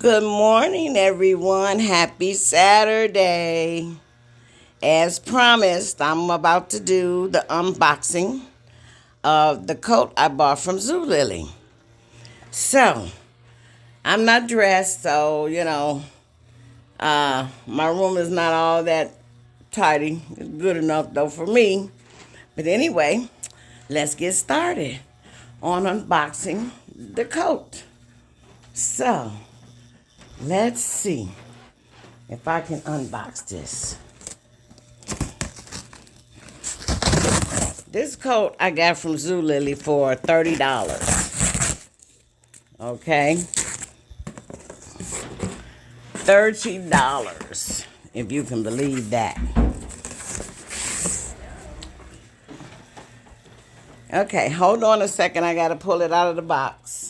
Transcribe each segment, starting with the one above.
Good morning, everyone. Happy Saturday. As promised, I'm about to do the unboxing of the coat I bought from Zulily. So, I'm not dressed, so, my room is not all that tidy. It's good enough, though, for me. But anyway, let's get started on unboxing the coat. So, let's see if I can unbox this. This coat I got from Zulily for $30. Okay? $30, if you can believe that. Okay, hold on a second. I got to pull it out of the box.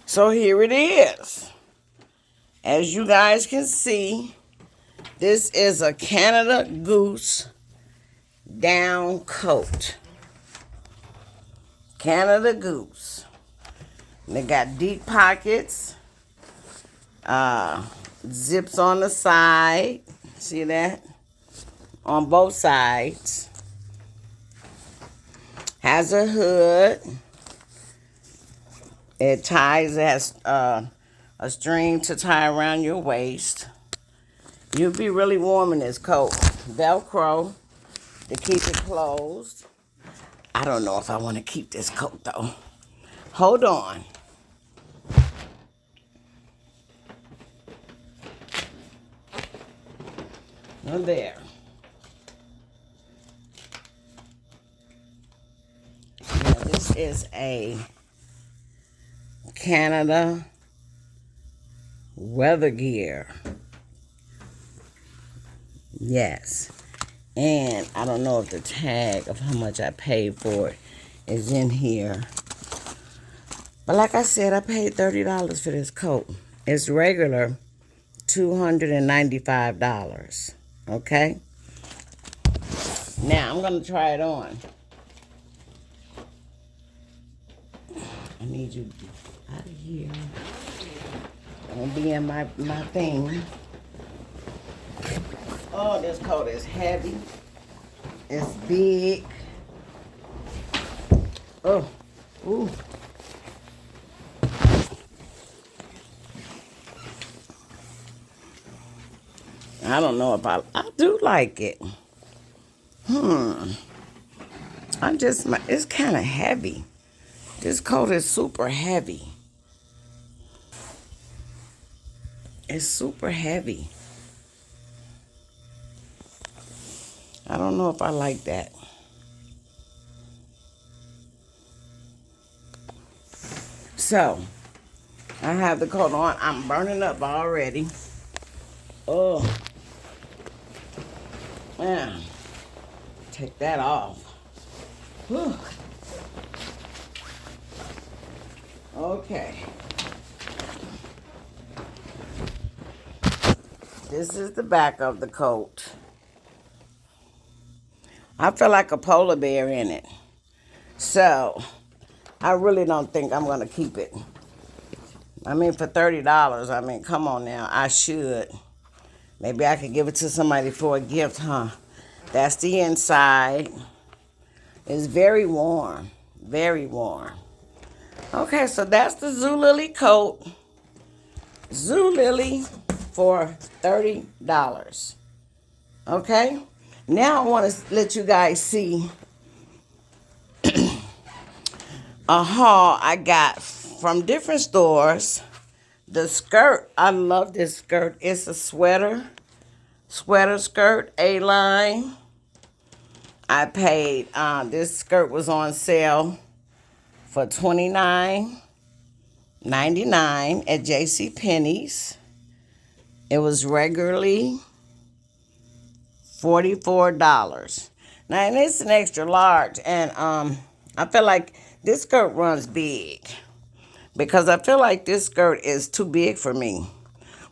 So here it is. As you guys can see, this is a Canada Goose down coat. Canada Goose. They got deep pockets, zips on the side. See that? On both sides. Has a hood. It has a string to tie around your waist. You'll be really warm in this coat. Velcro to keep it closed. I don't know if I want to keep this coat though. Hold on. Oh, there. Now, this is a Canada weather gear. Yes. And I don't know if the tag of how much I paid for it is in here. But like I said, I paid $30 for this coat. It's regular $295. Okay? Now I'm going to try it on. I need you to get out of here. I'm going to be in my thing. Oh, this coat is heavy. It's big. Oh, ooh. I don't know if I do like it. It's kind of heavy. This coat is super heavy. It's super heavy. I don't know if I like that. So, I have the coat on. I'm burning up already. Oh. Man. Take that off. Whew. Okay. This is the back of the coat. I feel like a polar bear in it. So, I really don't think I'm going to keep it. I mean, for $30, I mean, come on now. I should. Maybe I could give it to somebody for a gift, huh? That's the inside. It's very warm. Very warm. Okay, so that's the Zulily coat. Zulily for $30. Okay? Now I want to let you guys see a haul I got from different stores. The skirt, I love this skirt. It's a sweater skirt, A-line. I paid, this skirt was on sale for $29.99 at JCPenney's. It was regularly $44. Now, and it's an extra large, and I feel like this skirt runs big because I feel like this skirt is too big for me.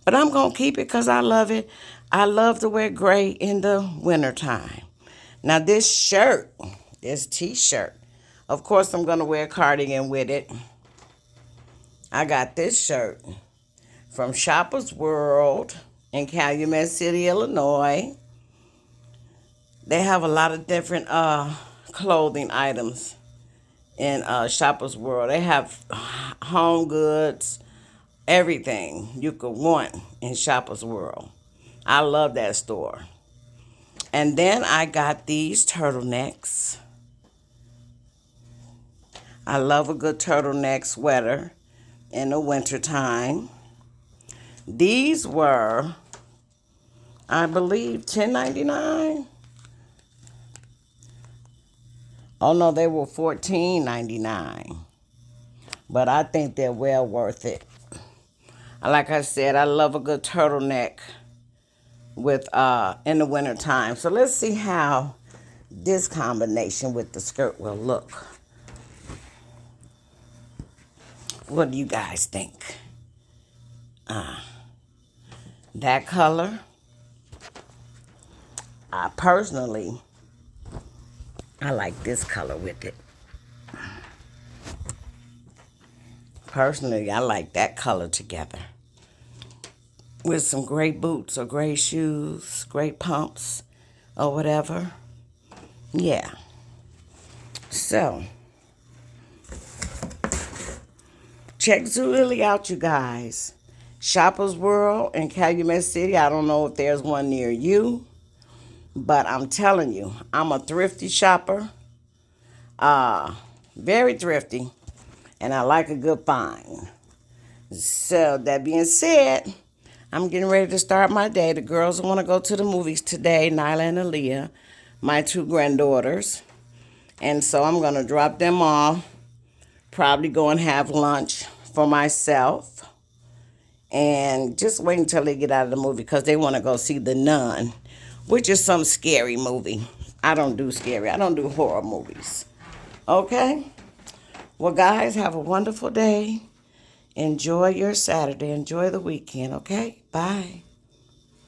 But I'm going to keep it because I love it. I love to wear gray in the wintertime. Now this shirt, this t-shirt, of course I'm going to wear a cardigan with it. I got this shirt from Shoppers World in Calumet City, Illinois. They have a lot of different clothing items in Shoppers World. They have home goods, everything you could want in Shoppers World. I love that store. And then I got these turtlenecks. I love a good turtleneck sweater in the wintertime. These were, I believe, $10.99. Oh no, they were $14.99. But I think they're well worth it. Like I said, I love a good turtleneck with in the wintertime. So let's see how this combination with the skirt will look. What do you guys think? That color, I like this color with it. Personally, I like that color together. With some gray boots or gray shoes, gray pumps, or whatever. Yeah. So, check Zulily out, you guys. Shoppers World in Calumet City. I don't know if there's one near you. But I'm telling you, I'm a thrifty shopper. Very thrifty. And I like a good find. So, that being said, I'm getting ready to start my day. The girls want to go to the movies today, Nyla and Aaliyah, my two granddaughters. And so I'm going to drop them off, probably go and have lunch for myself. And just wait until they get out of the movie because they want to go see The Nun, which is some scary movie. I don't do scary. I don't do horror movies. Okay? Well, guys, have a wonderful day. Enjoy your Saturday. Enjoy the weekend, okay? Bye.